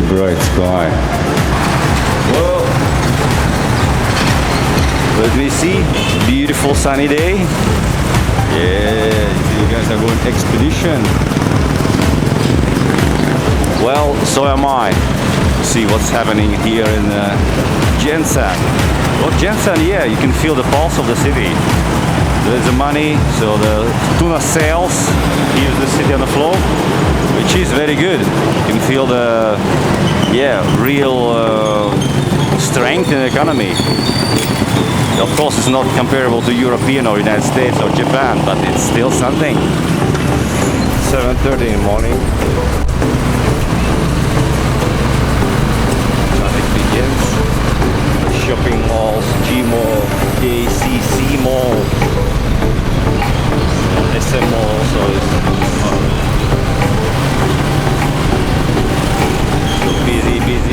bright sky. Whoa! Let me see. Beautiful sunny day. Yeah, you guys are going expedition. Well, so am I. See what's happening here in Gensan. Well, Gensan, yeah, you can feel the pulse of the city. There's the money, so the tuna sales. Here's the city on the floor, which is very good. You can feel the, yeah, real strength in the economy. Of course, it's not comparable to European or United States or Japan, but it's still something. 7:30 in the morning. Traffic begins. Shopping malls, G Mall, ACC Mall, SM Mall, so it's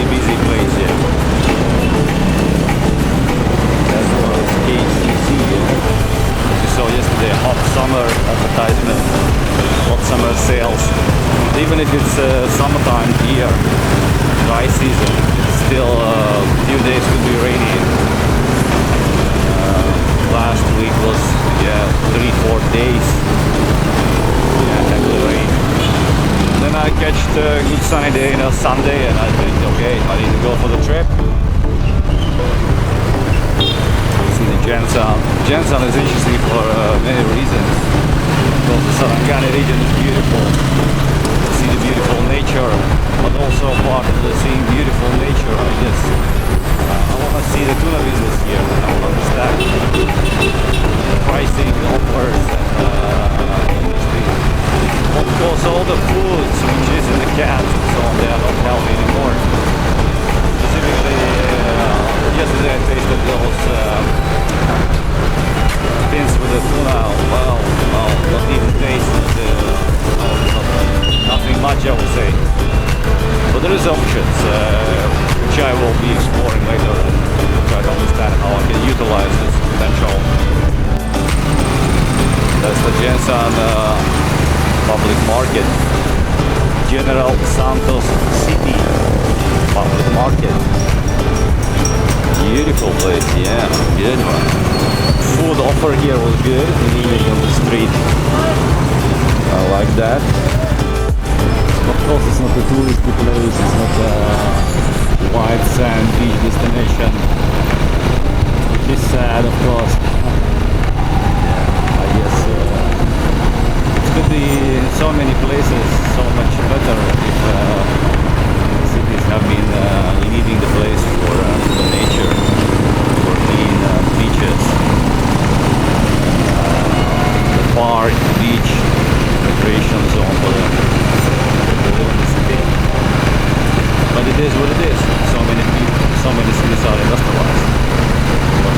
busy place here. That's what it's ACC. You saw yesterday hot summer advertisement, hot summer sales. Even if it's summertime here, dry season, it's still a few days could be rainy. Last week was 3-4 days, heavily rain. Then I catch a good sunny day on a Sunday, and I think, okay, I need to go for the trip. See the Gensan. Gensan is interesting for many reasons. Because the Sarangani region is beautiful. To see the beautiful nature, but also part of the seeing beautiful nature, I guess. I want to see the tuna business here. I want to understand pricing, offers, and industry. Of course, all the foods which is in the cans and so on, they are not healthy anymore. Specifically, yesterday I tasted those pins with the tuna. Well, not even tasted. Nothing much, I would say. But there is options, which I will be exploring later and try to understand how I can utilize this potential. That's the Gensan public market. General Santos City public market. Beautiful place, yeah, good one. Food offer here was good, eating on the street. I like that. Of course, it's not a touristy place, it's not a white sand beach destination. It is sad, of course. I guess it could be in so many places so much better if cities have been leading the place for the nature, for clean beaches, the park, the beach, recreation zone for them. But it is what it is. So many people, so many cities are industrialized. But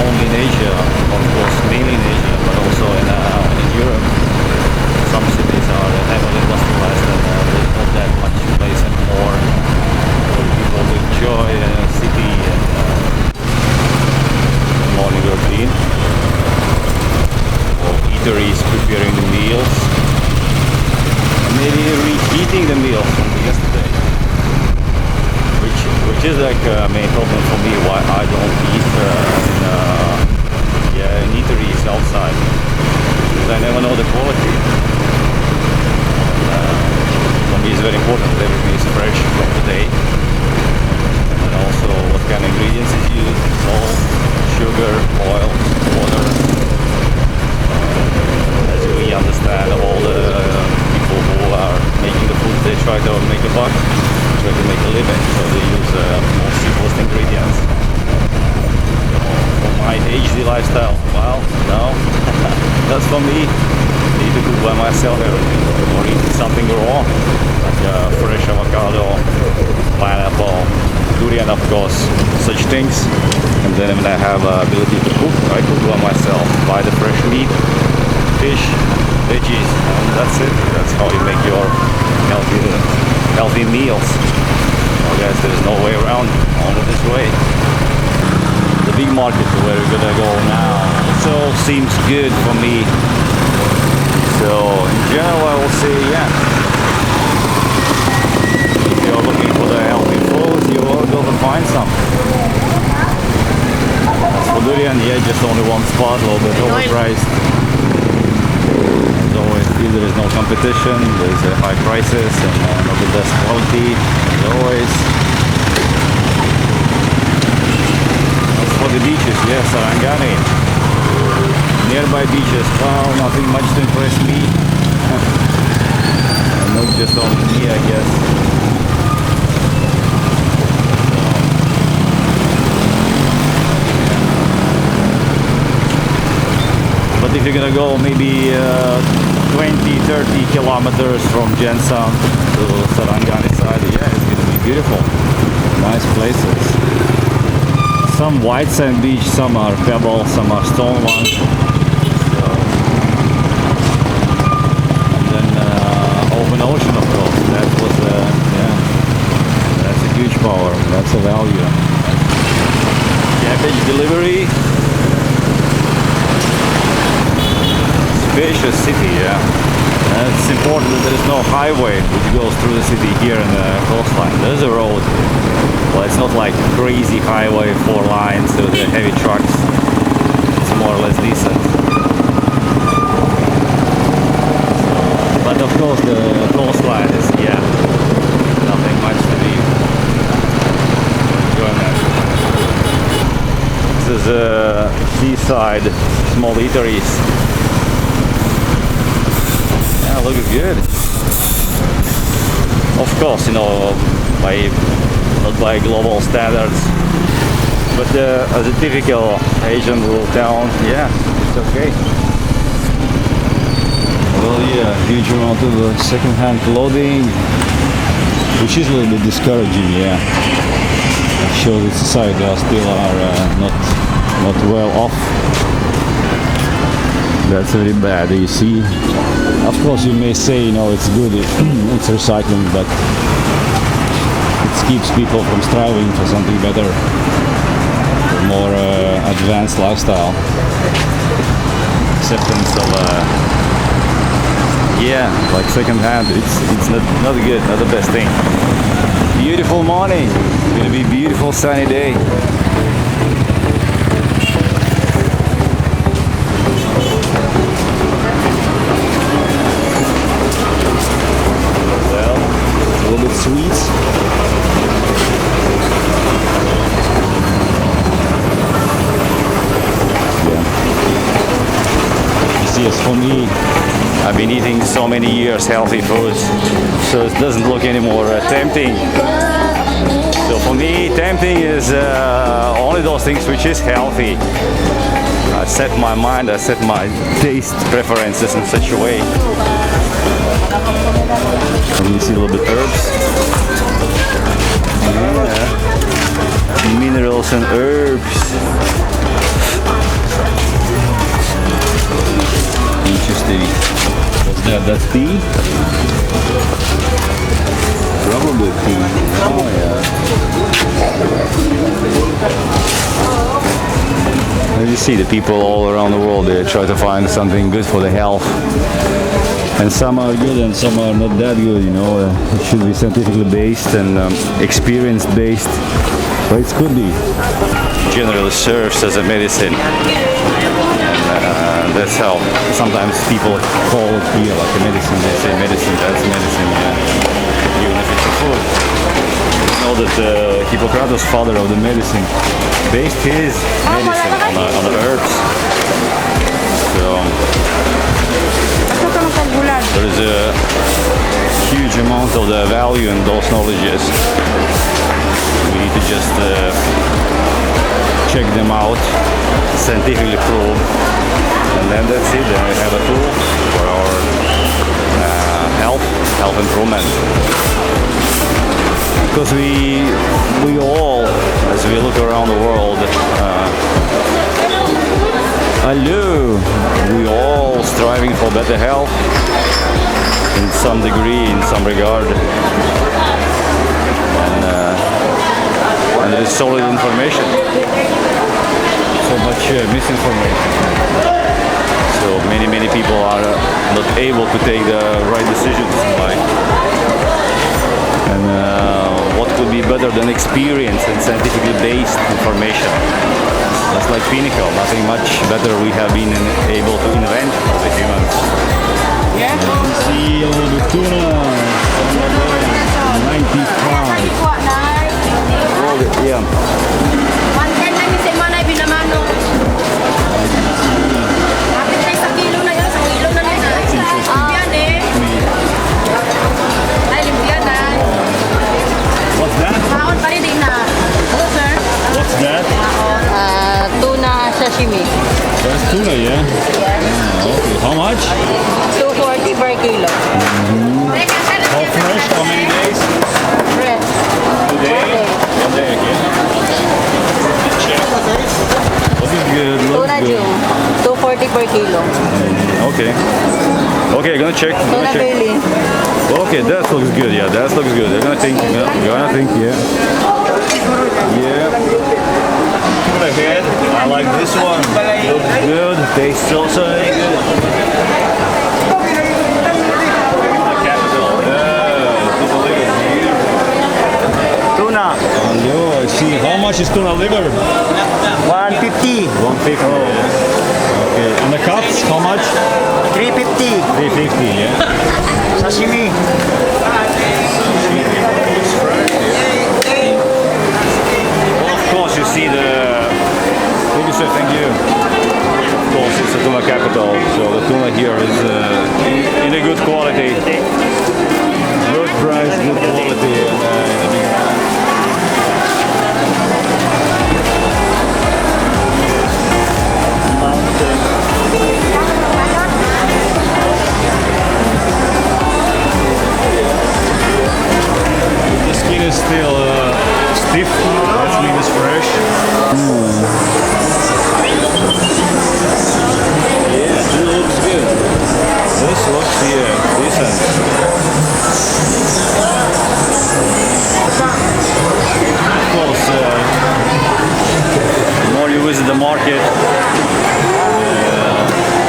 only in Asia, of course, mainly in Asia, but also in Europe. Some cities are heavily industrialized and there's not that much place anymore for people to enjoy a city and morning routine. Or eateries preparing the meals. Maybe reheating the meals from yesterday, which is like a main problem for me. Why I don't eat in eateries outside, because I never know the quality. For me, it's very important that everything is fresh from the day, and also what kind of ingredients is used: salt, sugar, oil, water. As we understand, all the who are making the food, they try to make a buck, try to make a living, so they use most simplest ingredients. For my HD lifestyle, well, no, that's for me. I need to cook by myself everything, or eat something raw, like fresh avocado, pineapple, durian, of course, such things. And then when I have ability to cook, I cook by myself, buy the fresh meat, fish, veggies, and that's it. That's how you make your healthy meals. Well, guys, there is no way around, only this way. The big market where we're gonna go now, it all seems good for me. So in general, I will say, yeah, if you're looking for the just only one spot, a little bit overpriced. As always, if there is no competition, there's high prices and not the best quality, as always. As for the beaches, yes, Sarangani. Nearby beaches, well, nothing much to impress me. Not just on me, I guess. But if you're gonna go maybe 20-30 kilometers from Jensan to Sarangani side, yeah, it's gonna be beautiful. Nice places. Some white sand beach, some are pebble, some are stone ones. So, and then open ocean, of course. That was yeah, that's a huge power. That's a value. Cabbage delivery. Spacious city, yeah. It's important that there is no highway which goes through the city here in the coastline. There's a road, but it's not like crazy highway, 4 lines with the heavy trucks. It's more or less decent. But of course the coastline is, yeah, nothing much to be enjoying that. This is seaside small eateries. Looks good. Of course, you know, not by global standards, but as a typical Asian rural town, yeah, it's okay. Well, yeah, huge amount of second-hand clothing, which is a little bit discouraging. Yeah, it shows that society still are not well off. That's very bad, you see. Of course, you may say, you know, it's good, it's recycling, but it keeps people from striving for something better, for more advanced lifestyle. Acceptance of, yeah, like second-hand, it's not good, not the best thing. Beautiful morning, it's gonna be a beautiful sunny day. Sweets. Yeah. You see, as for me, I've been eating so many years healthy foods, so it doesn't look any more tempting. So for me, tempting is only those things which is healthy. I set my mind, I set my taste preferences in such a way. And you see a little bit herbs. Yeah. Minerals and herbs. Interesting. What's that? That's tea? Probably tea. Oh yeah. As you see, the people all around the world, they try to find something good for the health. And some are good and some are not that good, you know. It should be scientifically based and experience based, but it could be. Generally serves as a medicine, and that's how sometimes people call it here like a medicine. They say medicine, that's medicine, yeah. Even if it's a food. You know that Hippocrates, father of the medicine, based his medicine on the herbs. So there is a huge amount of the value in those knowledges. We need to just check them out, scientifically prove, and then that's it. Then we have a tool for our health improvement. Because we all, as we look around the world, we all striving for better health in some degree, in some regard, and there is solid information, so much misinformation, so many people are not able to take the right decisions in life. And what could be better than experience and scientifically based information? Just like pinnacle, nothing much better we have been able to invent as a humans. Yeah. See a little bit tuna. 95. Hold it, yeah. What's that? What's that? Tuna sashimi. That's tuna, yeah? Okay. How much? 240 per kilo. How fresh? How many days? Fresh. Today? One day again. Check. Looking good, looks Tuna good. June. 240 per kilo. Okay. Okay, gonna check. Tuna Gonna check. belly. Okay, that looks good. Yeah, that looks good. They're gonna think. Yeah. Yeah. Tuna head. I like this one. Looks good. Tastes also good. Tuna. Hello, I see. How much is tuna liver? 150, 150. Okay. And the cuts, how much? 350, 350, yeah. sashimi. Well, of course, you see the. Thank you. Of course, it's the tuna capital, so the tuna here is in a good quality. Good price, good quality, and in a big The skin is still stiff, that means it's fresh. Yeah, it looks good. This looks, decent. Of course, the more you visit the market,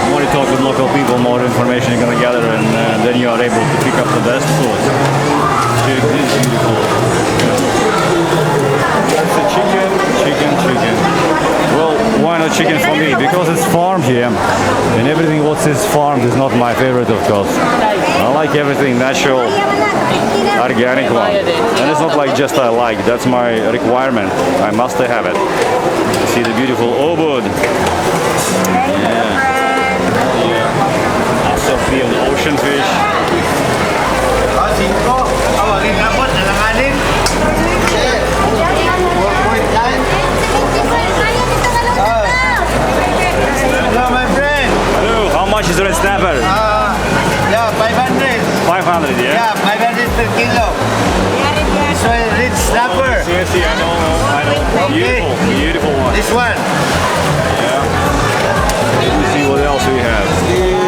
the more you talk with local people, more information you're gonna gather, and then you are able to pick up the best food. Check this beautiful. That's a chicken. Well, why not chicken for me? Because it's farmed here, and everything what is farmed is not my favorite, of course. I like everything natural, organic one. And it's not like just I like, that's my requirement. I must have it. You see the beautiful obud. Yeah. Also feel the ocean fish. Hello, my friend. Hello, how much is the red snapper? Yeah, 500. 500, yeah? Yeah, 500 per kilo. This one is rich snapper. Yes, I know. Okay. Beautiful one. This one. Yeah. Let's see what else we have. We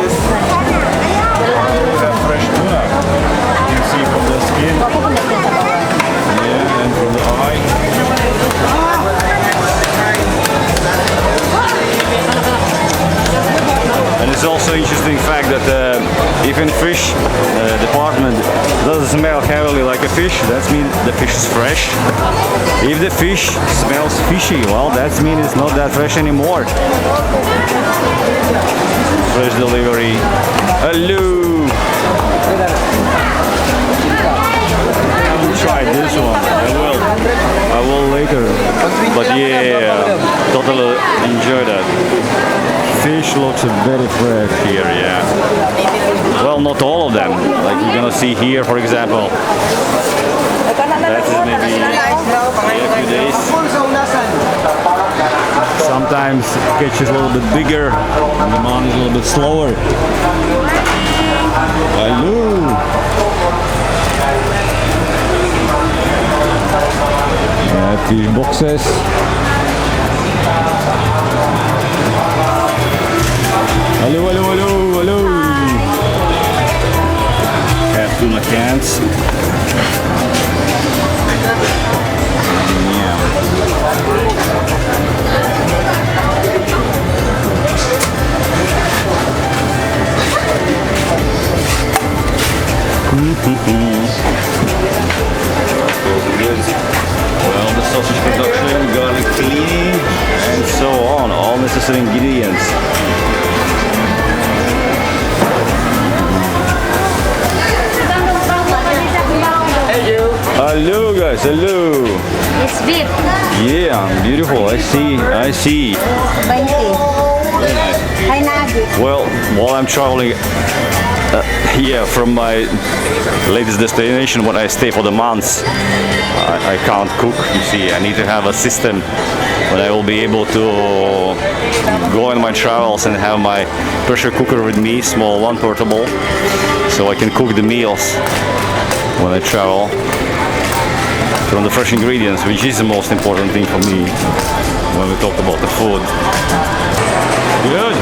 have fresh tuna. You can see from the skin. Yeah, and from the eye. And it's also interesting fact that even fish department doesn't smell heavily like a fish, that means the fish is fresh. If the fish smells fishy, well, that means it's not that fresh anymore. Fresh delivery. Hello. I haven't tried this one. I will later. But yeah, totally enjoy that. Fish looks very fresh here, yeah. Well, not all of them. Like you're gonna see here, for example. That is maybe a few days. Sometimes catch is a little bit bigger, and the man is a little bit slower. Hello. Fish boxes. Hello. Have tuna cans. Well, the sausage production, garlic cleaning, and so on. necessary ingredients. Hello guys, hello. It's beef. Yeah, beautiful. I see. 20. Ay, nabi. Well, while I'm traveling here from my latest destination, when I stay for the months, I can't cook. You see, I need to have a system when I will be able to go on my travels and have my pressure cooker with me, small one, portable, so I can cook the meals when I travel from the fresh ingredients, which is the most important thing for me when we talk about the food. Good.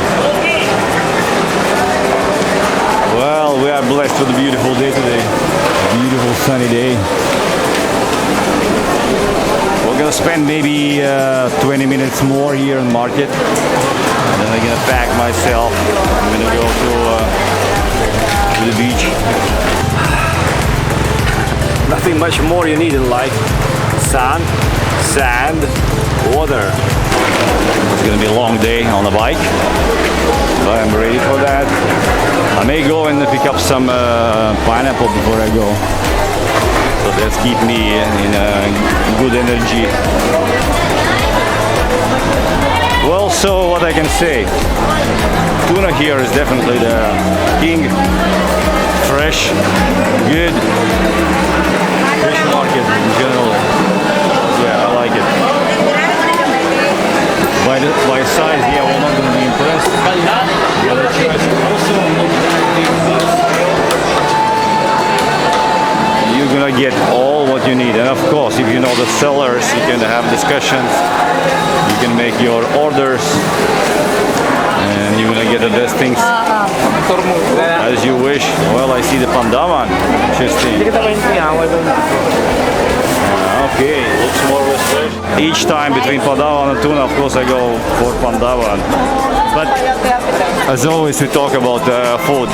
Well, we are blessed with a beautiful day today. Beautiful sunny day. We're gonna spend maybe 20 minutes more here in the market, and then I'm gonna pack myself. I'm gonna go to the beach. Nothing much more you need in life. Sun, sand, water. It's gonna be a long day on the bike, but I'm ready for that. I may go and pick up some pineapple before I go, so that's keep me in good energy. Well, so what I can say, tuna here is definitely the king. Fresh, good fish market in general. Yeah, I like it. By size, yeah, we're not going to be impressed. The other choice also you're going to get all what you need. And of course, if you know the sellers, you can have discussions. You can make your orders. And you're going to get the best things as you wish. Well, I see the pandaman. Interesting. Okay, looks more or less fresh. Each time between pandaman and tuna, of course, I go for pandaman. But as always, we talk about food.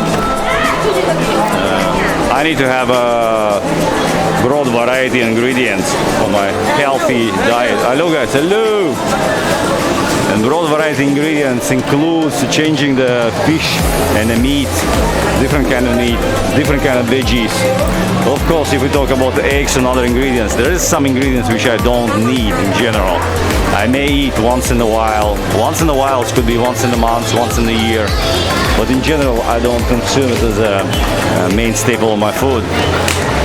I need to have a broad variety of ingredients for my healthy diet. Hello guys, hello! And broad variety ingredients includes changing the fish and the meat, different kind of meat, different kind of veggies. Of course, if we talk about the eggs and other ingredients, there is some ingredients which I don't need in general. I may eat once in a while. Once in a while, it could be once in a month, once in a year. But in general, I don't consume it as a main staple of my food.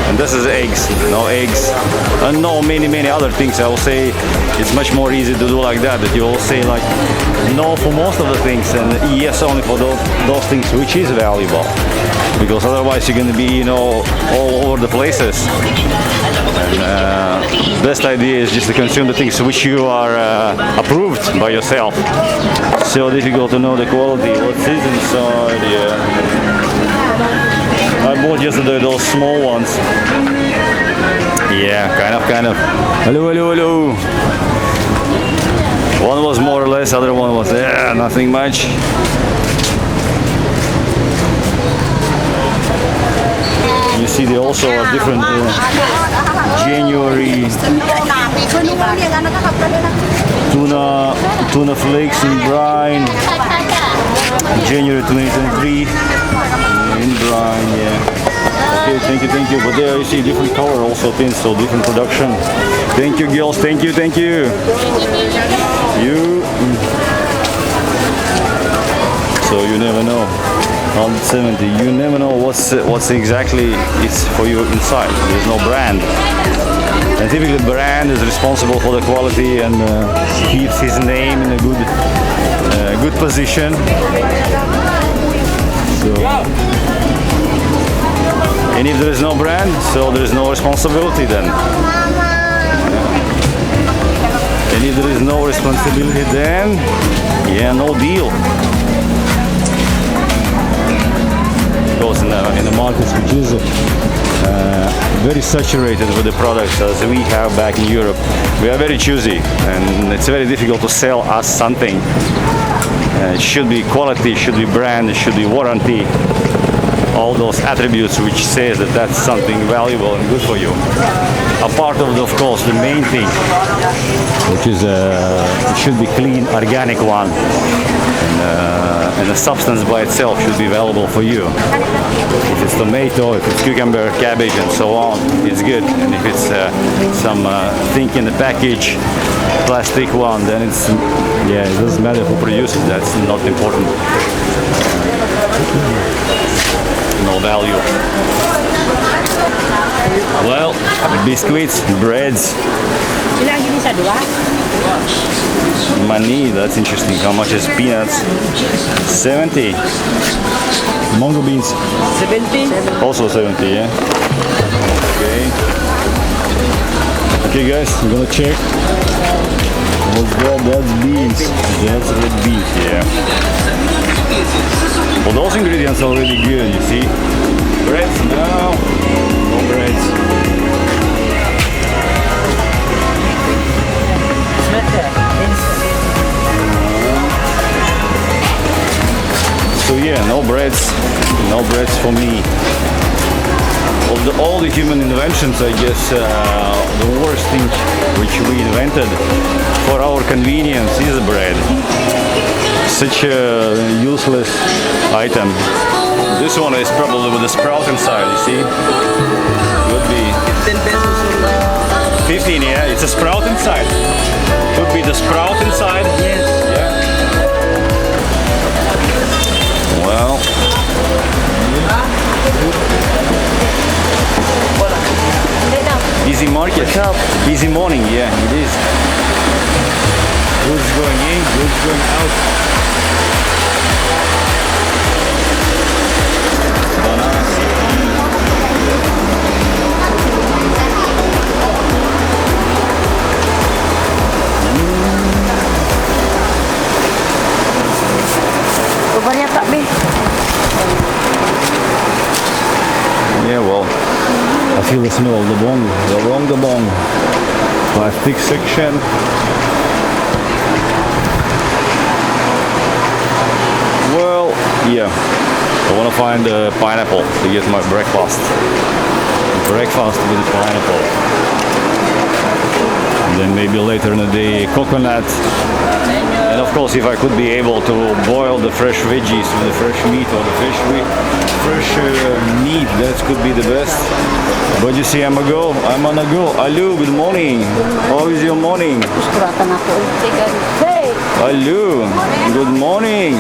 And this is eggs, no eggs, and no many other things. I will say it's much more easy to do like that you will say like no for most of the things and yes only for those things which is valuable, because otherwise you're going to be, you know, all over the places. And best idea is just to consume the things which you are approved by yourself. So difficult to know the quality, what is inside. I bought yesterday those small ones. Yeah, kind of. Hello. One was more or less, other one was nothing much. You see, they also are different. January tuna flakes in brine. January 2023 in brine. Yeah. Okay, thank you. But there you see different color also things, so different production. Thank you, girls. Thank you. So you never know. 170. You never know what's exactly it's for you inside. There's no brand. And typically, the brand is responsible for the quality and keeps his name in a good position. So. And if there is no brand, so there is no responsibility then. And if there is no responsibility then, yeah, no deal. Because in the markets which is very saturated with the products as we have back in Europe, we are very choosy and it's very difficult to sell us something. It should be quality, it should be brand, it should be warranty. all those attributes which says that that's something valuable and good for you. Apart of course, the main thing, which is it should be clean, organic one, and the substance by itself should be valuable for you. If it's tomato, if it's cucumber, cabbage, and so on, it's good. And if it's some thing in the package, plastic one, then it's, yeah, it doesn't matter who produces, that's not important. No value. Well, biscuits, breads, money, that's interesting. How much is peanuts? 70. Mango beans? 70. Also 70, yeah? Okay. Okay guys, I'm gonna check. What's that? That's beans. That's red beans, yeah. Well, those ingredients are really good, you see. Breads? No. No breads. So yeah, no breads for me. Of all the human inventions, I guess the worst thing which we invented for our convenience is bread. Such a useless item. This one is probably with the sprout inside, you see? Could be 15, yeah, it's a sprout inside. Could be the sprout inside. Yes. Yeah. Well. Busy market. Busy morning, yeah, it is. Goods going in, goods going out. Yeah, well, I feel the smell of the bong. Plastic section. Well, yeah, I want to find a pineapple to get my breakfast. Breakfast with pineapple. And then maybe later in the day, coconut. And of course, if I could be able to boil the fresh veggies with the fresh meat or the fresh meat, that could be the best. But you see, I'm on a go. Hello, good morning. How is your morning? Hello, good morning.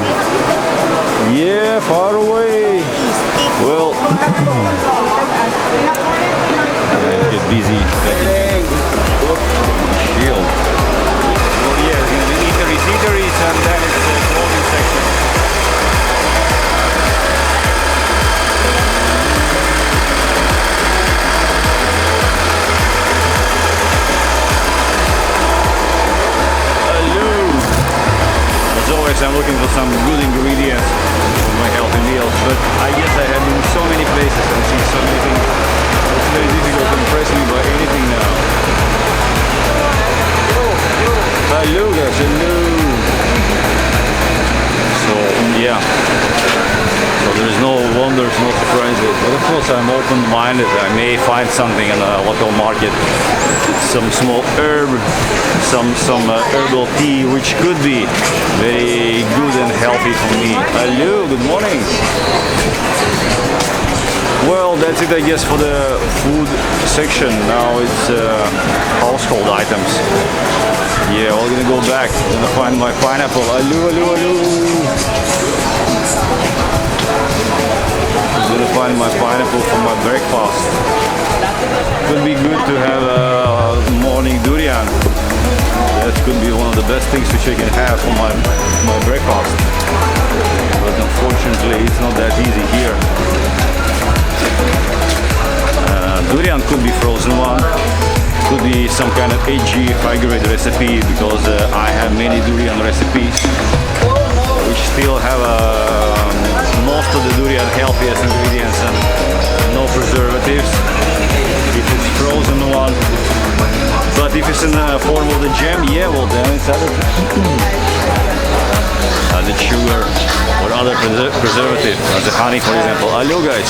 Yeah, far away. Well, get busy. Shield. Well, yeah, it's going to be eateries, and then it's the clothing section. As always, I'm looking for some good ingredients for my healthy meals, but I guess I have been in so many places and seen so many things. It's very difficult to impress me by anything now. Hello guys, hello. So yeah, so there's no wonders, no surprises, but of course I'm open-minded. I may find something in a local market, some small herb, some herbal tea, which could be very good and healthy for me. Hello, good morning. Well, that's it, I guess, for the food section. Now it's household items. Yeah, we're gonna go back. Gonna find my pineapple. Hello. I'm gonna find my pineapple for my breakfast. Could be good to have a morning durian. That could be one of the best things which I can have for my breakfast. But unfortunately, it's not that easy here. Durian could be frozen one, could be some kind of AG high-grade recipe, because I have many durian recipes which still have most of the durian healthiest ingredients and no preservatives. If it's frozen one, but if it's in the form of the jam, yeah, well then it's added. added sugar or other preservative, as the honey, for example. Hello, guys.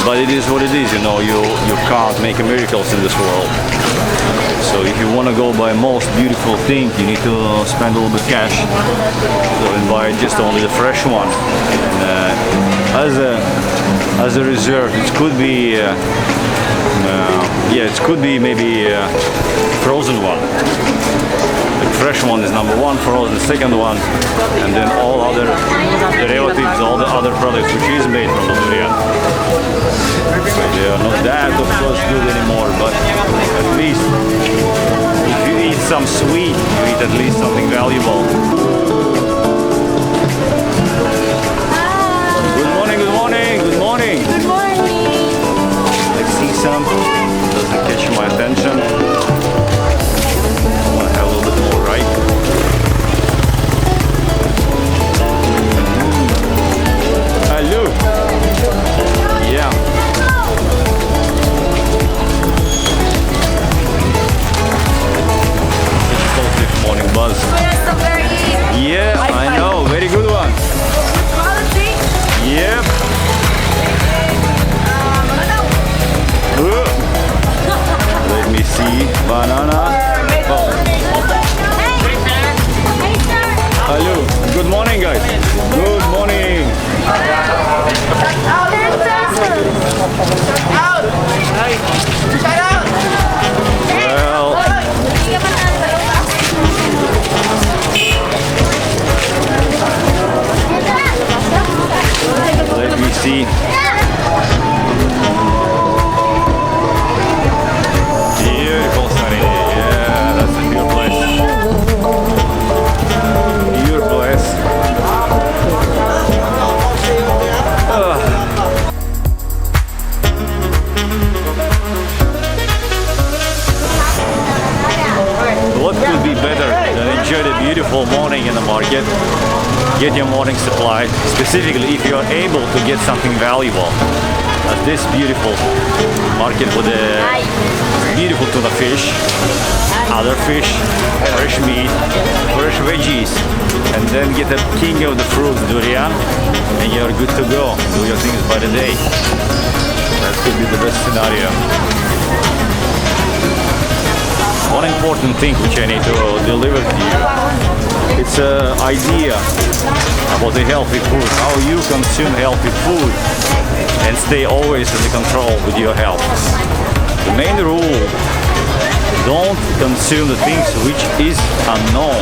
But it is what it is, you know. You can't make miracles in this world. So if you want to go buy most beautiful thing, you need to spend a little bit cash. So and buy just only the fresh one. And, as a reserve, it could be. Yeah, it could be maybe frozen one. The fresh one is number one, frozen second one, and then all other derivatives, all the other products which is made from the durian. They are not that, of course, good anymore, but at least if you eat some sweet, you eat at least something valuable. Good morning, good morning, good morning. Good morning. Let's see some. Doesn't catch my attention. I want to have a little bit more, right? Hello. Yeah. Positive morning buzz. Yeah, I know. Very good one. Yep. Let me see. Banana. Oh. Hello. Good morning, guys. Good morning. Well, let me see. Beautiful sunny day. Yeah, that's a pure place. Pure place. What could be better than enjoy the beautiful morning in the market? Get your morning supply, specifically if you are able to get something valuable. At this beautiful market with a beautiful tuna fish, other fish, fresh meat, fresh veggies, and then get a king of the fruit, durian, and you're good to go. Do your things by the day. That could be the best scenario. One important thing which I need to deliver to you, it's an idea about the healthy food, how you consume healthy food and stay always in the control with your health. The main rule, don't consume the things which is unknown,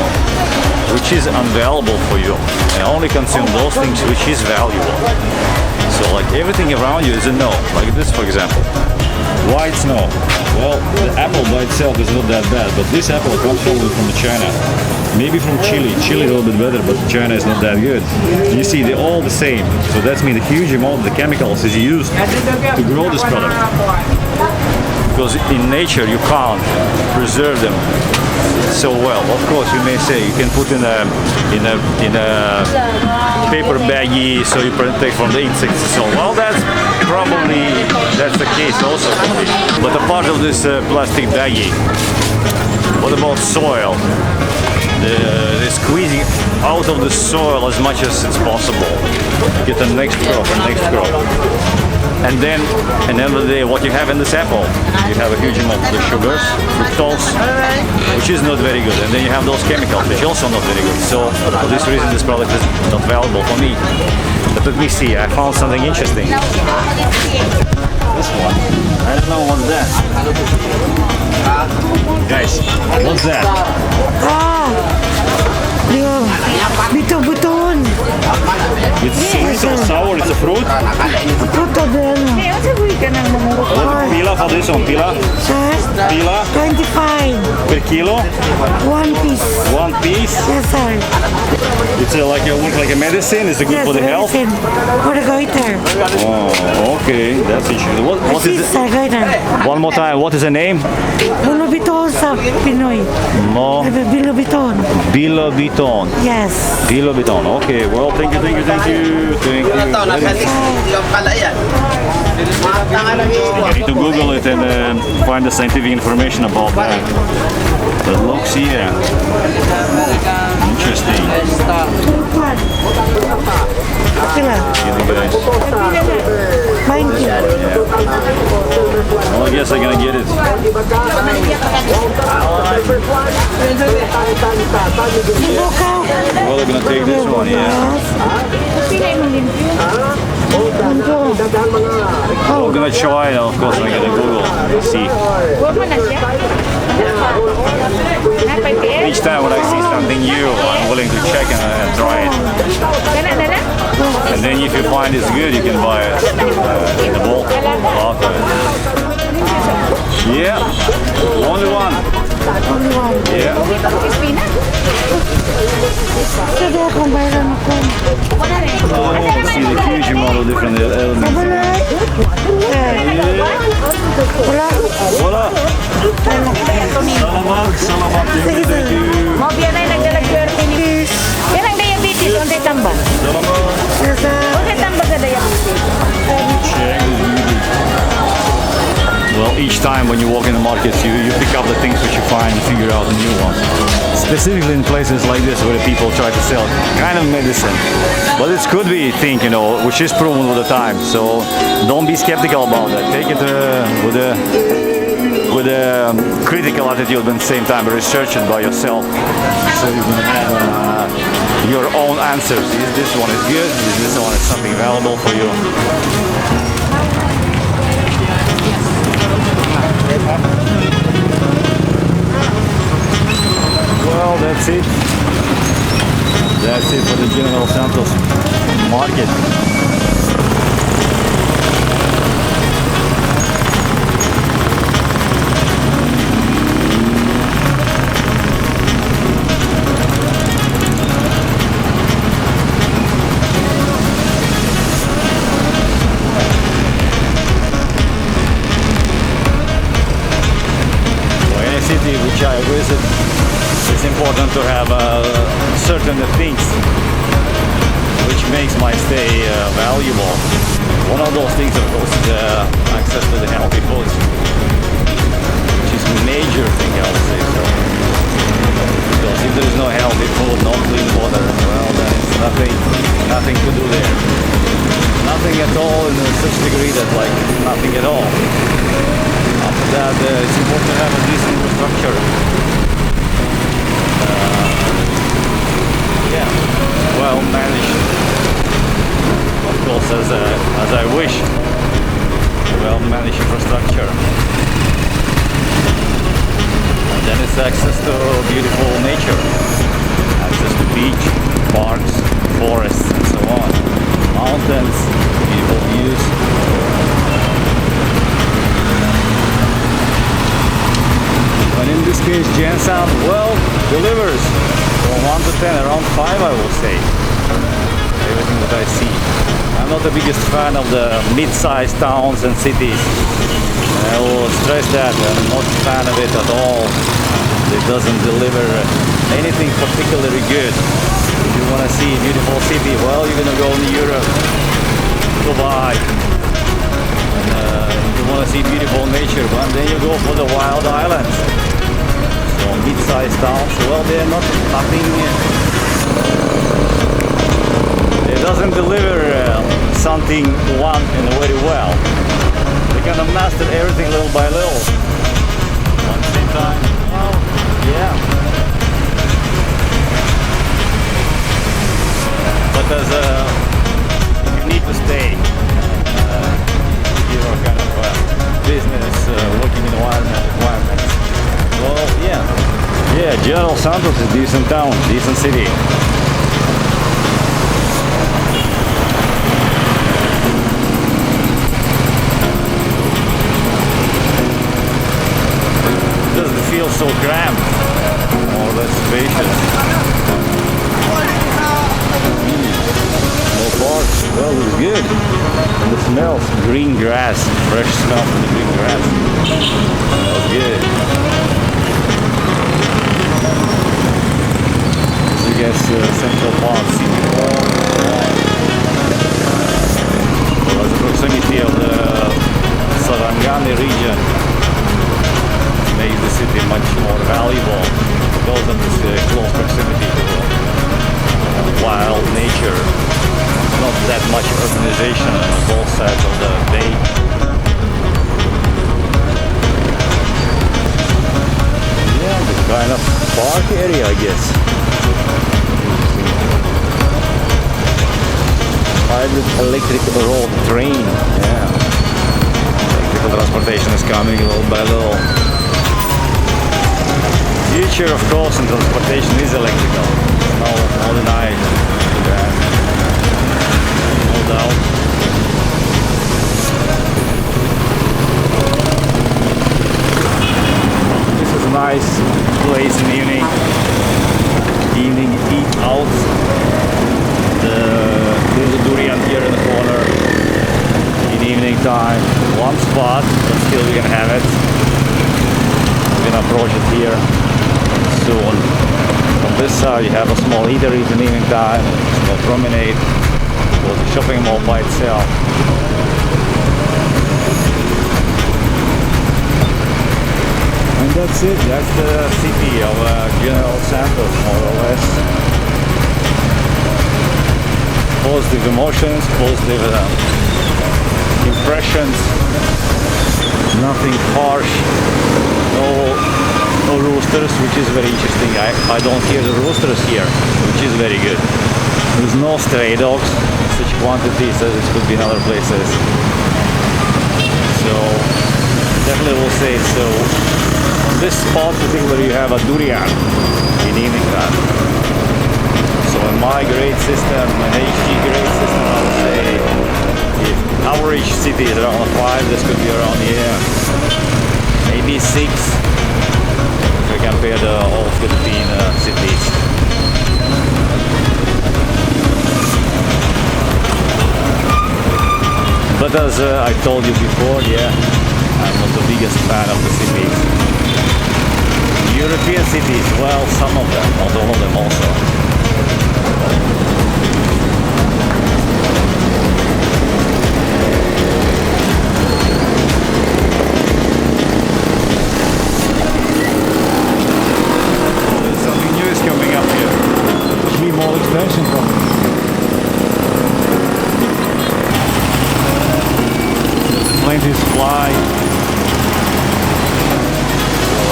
which is unavailable for you, and only consume those things which is valuable. So like everything around you is a no, like this for example. Why it's no? Well, the apple by itself is not that bad, but this apple comes probably from China. Maybe from Chile. Chile is a little bit better, but China is not that good. You see, they're all the same. So that means a huge amount of the chemicals is used to grow this product. Because in nature you can't preserve them so well. Of course, you may say you can put in a paper baggie so you protect from the insects and so on. Well, that's the case also. But a part of this plastic baggie, what about soil? They're squeezing out of the soil as much as it's possible. Get the next crop and next crop. And then, at the end of the day, what you have in this apple, you have a huge amount of the sugars, fructose, which is not very good. And then you have those chemicals, which are also not very good. So, for this reason, this product is not valuable for me. But let me see, I found something interesting. This one, I don't know what's that. Guys, what's that? Buto-buton. It's sweet or sour, it's a fruit. Puto bueno. What pila for this one? Pila? Sir, Pila 25. per kilo? One piece. One piece? Yes, sir. It's work like a medicine? Is it good Yes, for the health? medicine. For the goiter. Oh, okay. That's interesting. What is Sir, it? goiter. One more time. What is the name? Bulo-biton sa Pinoy. Mo Bilo-biton. Bilobiton. Yes. Bilobiton. Okay. Well, thank you. Very nice. I need to Google it and find the scientific information about that. But looks here. Interesting. Interesting. Pila. You guys. 20. Yeah. Well, I guess I'm gonna get it. Well, I'm gonna take this one, yeah. Well, I'm gonna try it, of course, I'm gonna Google and see. Each time when I see something new, I'm willing to check and try it. And then if you find it's good, you can buy it in the bulk. Yeah, only one. Yeah. Sabi akong bayran ako. See the huge amount of different elements. Wala. Voila! Salamat. Thank you. Mau biar na nagdalag-swerte ni. Yan ang diabetes, untay tambal. Salamat. Untay tambal sa diabetes. Well, each time when you walk in the markets, you pick up the things which you find, you figure out the new ones. Specifically in places like this where the people try to sell kind of medicine. But it could be a thing, which is proven with the time. So don't be skeptical about that. Take it with a critical attitude, but at the same time research it by yourself. So you can have your own answers. Is this one is good? Is this one is something valuable for you? Well, that's it. That's it for the General Santos market. For any city which I visit, it's important to have certain things which makes my stay valuable. One of those things, of course, is access to the healthy foods, which is a major thing, I would say. So, because if there is no healthy food, no clean water, well, then it's nothing to do there. Nothing at all in such degree that like nothing at all. After that, it's important to have a decent infrastructure. Yeah, well managed. Of course, as I wish. Well managed infrastructure. And then it's access to beautiful nature. Access to beach, parks, forests, and so on. Mountains, beautiful views. And in this case, Gensan, well, delivers from 1 to 10, around 5, I will say. Everything that I see. I'm not the biggest fan of the mid-sized towns and cities. I will stress that I'm not a fan of it at all. It doesn't deliver anything particularly good. If you want to see a beautiful city, well, you're gonna go to Europe, Dubai. If you want to see beautiful nature, but then you go for the wild islands. So mid-sized towns, well, they're nothing. It doesn't deliver something one and very well. They're gonna master everything little by little. At the same time, well, yeah. But you need to stay. Your kind of business, working environment. Well, yeah, General Santos is a decent town, decent city. It doesn't feel so cramped, more or less spacious. No parks, well, it's good. And the smells, green grass, fresh smell from the green grass. Smells good. You guys, Central Park, City Hall. Well, the proximity of the Sarangani region makes the city much more valuable because of this close proximity to area, I guess. Private electric road train. Yeah. Electrical transportation is coming little by little. Future, of course, in transportation is electrical. No denying that. No doubt. This is a nice place in the evening. Evening eat out. There's a durian here in the corner. In evening time, one spot, but still we can have it. We're gonna approach it here soon. From this side, you have a small eatery in the evening time, a small promenade, or the shopping mall by itself. And that's it. That's the city of General Santos, more or less. Positive emotions, positive impressions, nothing harsh, no roosters, which is very interesting. I don't hear the roosters here, which is very good. There's no stray dogs in such quantities as it could be in other places. So definitely will say so. On this spot particularly you have a durian in evening time. So in my grade system, an HG grade system, I would say if average city is around 5, this could be around here, maybe 6 if we compare the all Philippine cities. But as I told you before, yeah, I'm not the biggest fan of the cities. European cities, well, some of them, not all of them also. Something new is coming up here. Three more extension coming. There's plenty of supply.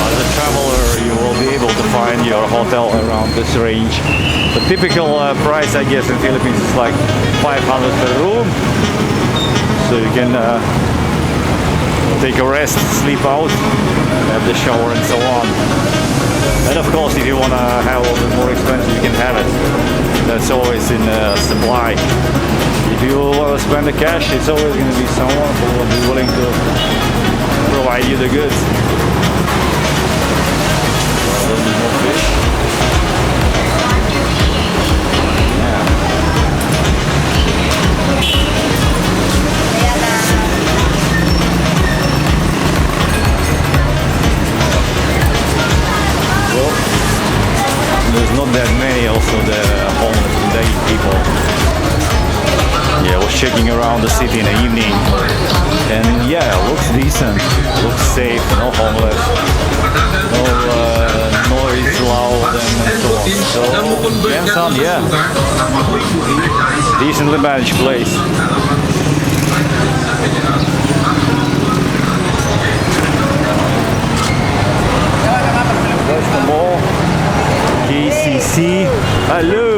As a traveler, you will be able to find your hotel around this range. The typical price, I guess, in Philippines is like 500 per room. So you can take a rest, sleep out, have the shower and so on. And of course, if you want to have a little bit more expensive, you can have it. That's always in supply. If you want to spend the cash, it's always going to be someone who will be willing to provide you the goods. A little bit more fish. Yeah. Well, there's not that many also the homeless today people. Yeah, I was checking around the city in the evening and yeah, looks decent, looks safe, no homeless, no noise loud and so on. So, Gensan, yeah, decently managed place. That's the mall, KCC, hello!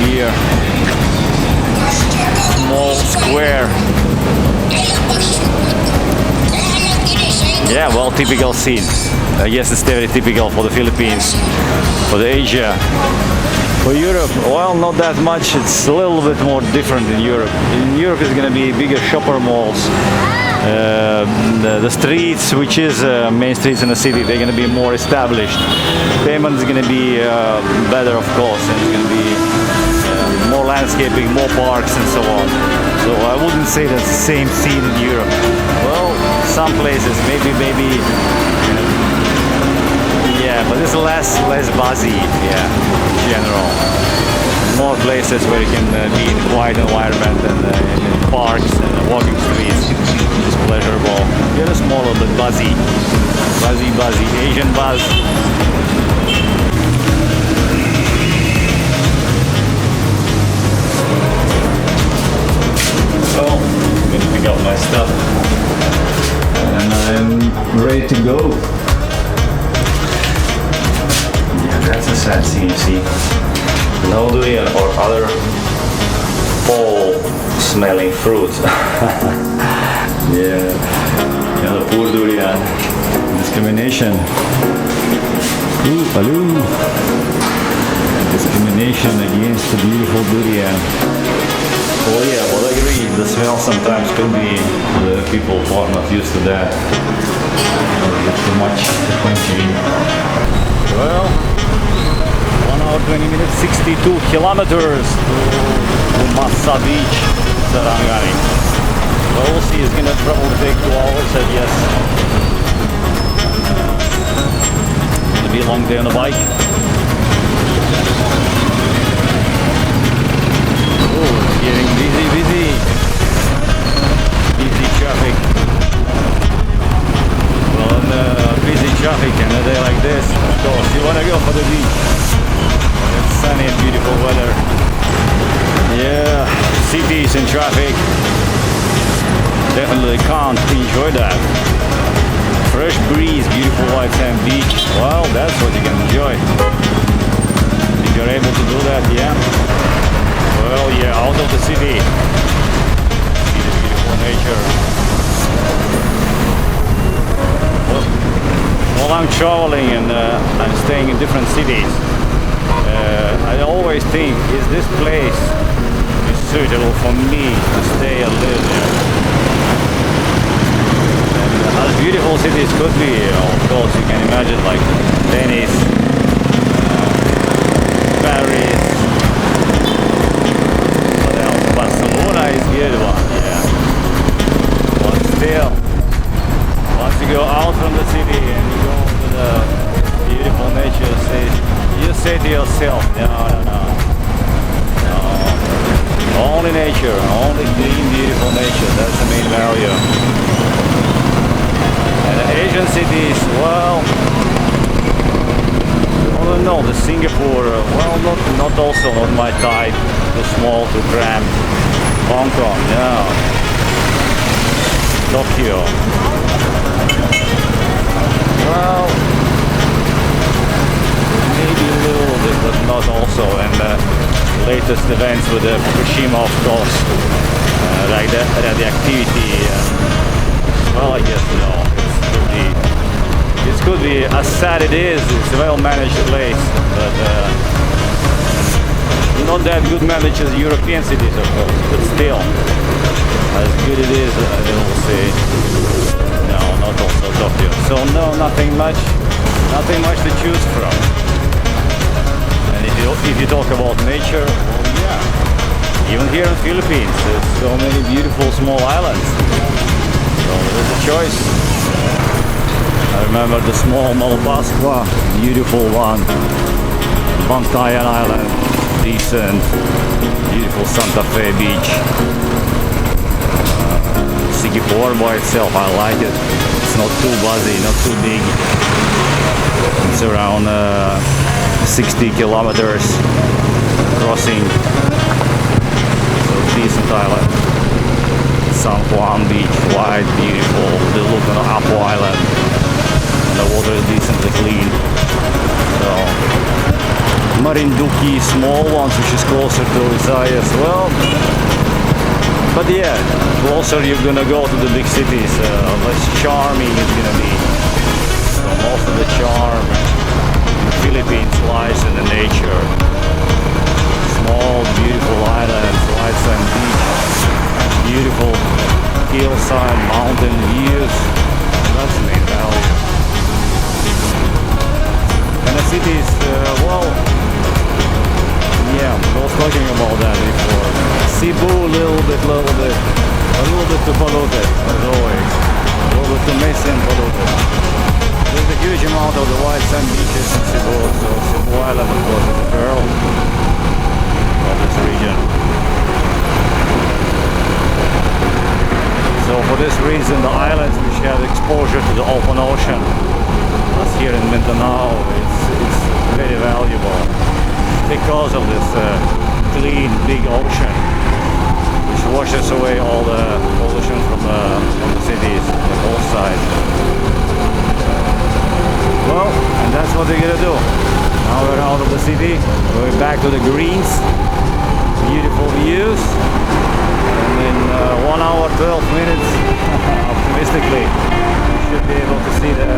Here, small square. Yeah, well, typical scene. I guess it's very typical for the Philippines, for the Asia. For Europe, well, not that much. It's a little bit more different in Europe. In Europe, it's going to be bigger shopper malls. The streets, which is main streets in the city, they're going to be more established. Payment is going to be better, of course, and it's going to be more landscaping, more parks, and so on. So I wouldn't say that's the same scene in Europe. Well, some places, maybe, yeah, but it's less buzzy, yeah, in general. More places where you can be in a quiet environment and in parks and walking streets, which is pleasurable. Here it's more a little bit buzzy, Asian buzz. a sad scene, you see. No durian or other fall smelling fruit. Yeah, the poor durian. Discrimination. Ooh, hello. Discrimination against the beautiful durian. Oh yeah, well I agree, the smell sometimes could be, the people who are not used to that. It's too much to Well, 1 hour 20 minutes, 62 kilometers to Massa Beach, Sarangani. Well, we'll see, it's gonna probably take 2 hours, I guess. It'll be a long day on the bike. Oh, it's getting busy. Busy traffic. Well, in busy traffic and a day like this, of course, you want to go for the beach. It's sunny and beautiful weather. Yeah, cities and traffic. Definitely can't enjoy that. Fresh breeze, beautiful white sand beach. Well, that's what you can enjoy. If you're able to do that, yeah. Well, yeah, out of the city. See the beautiful nature. While I'm traveling and I'm staying in different cities, I always think, is this place suitable for me to stay and live there? And as beautiful cities could be, of course, you can imagine like Venice, Paris, what else? Barcelona is a good one, yeah. But still, once you go out from the city and you go to the beautiful nature, you say to yourself, no. Only nature, only clean, beautiful nature, that's the main value. And the Asian cities, well, I don't know, the Singapore, well, not also not my type, too small, too cramped. Hong Kong, yeah. Tokyo. Well, maybe a little bit, but not also. And latest events with the Fukushima, of course, like the radioactivity. Well, I guess it could be as sad it is. It's a well-managed place, but not that good managed as European cities, of course. But still, as good it is, I will say. No, not also Tokyo. So no, nothing much to choose from. And if you talk about nature, well, yeah. Even here in the Philippines, there's so many beautiful small islands. So there's a choice. I remember the small Malapascua, beautiful one. Bantayan Island, decent. Beautiful Santa Fe Beach. Singapore by itself, I like it. It's not too buzzy, not too big. It's around 60 kilometers crossing. So decent island. San Juan Beach, wide, beautiful. The look on the Apo Island. And the water is decently clean. So Marinduque, small ones, which is closer to Visayas. Well, but yeah, closer you're gonna go to the big cities, less charming it's gonna be. So most of the charm in the Philippines lies in the nature. Small, beautiful islands, white sand beach, beautiful hillside, mountain views. That's the main value. And the cities, well, yeah, I was talking about that before. Cebu, a little bit too polluted, as always. A little bit too messy and polluted. There's a huge amount of the white sand beaches in Cebu, so Cebu Island, of course, is a pearl of this region. So for this reason, the islands which have exposure to the open ocean, as here in Mindanao, it's very valuable because of this clean, big ocean, which washes away all the pollution from the cities, the whole side. Well, and that's what they're gonna do. Now we're out of the city, going back to the greens. Beautiful views. And in 1 hour 12 minutes, optimistically, we should be able to see the